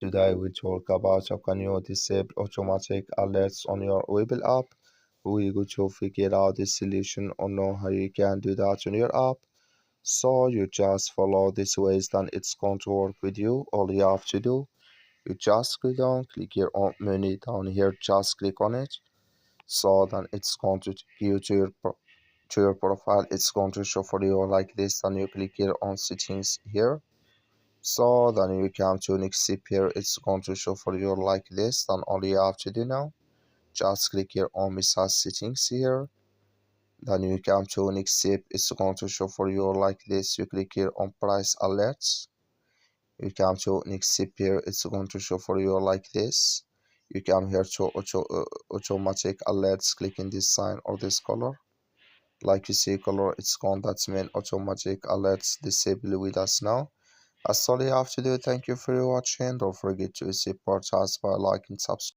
Today we talk about how can you disable automatic alerts on your Webull app. We go to figure out the solution or know how you can do that on your app. So you just follow this ways, then it's going to work with you. All you have to do, you just go down, click here on menu down here, just click on it. So then it's going to take you to your profile. It's going to show for you like this. Then you click here on settings here. So then you come to next step here, it's going to show for you like this. Then all you have to do now, just click here on massage settings here. Then you come to next step, it's going to show for you like this. You click here on price alerts. You come to next step here, it's going to show for you like this. You come here to automatic alerts, click in this sign or this color. Like you see color, it's gone, that's mean automatic alerts disable with us now. That's all you have to do. Thank you for watching. Don't forget to support us by liking, subscribe.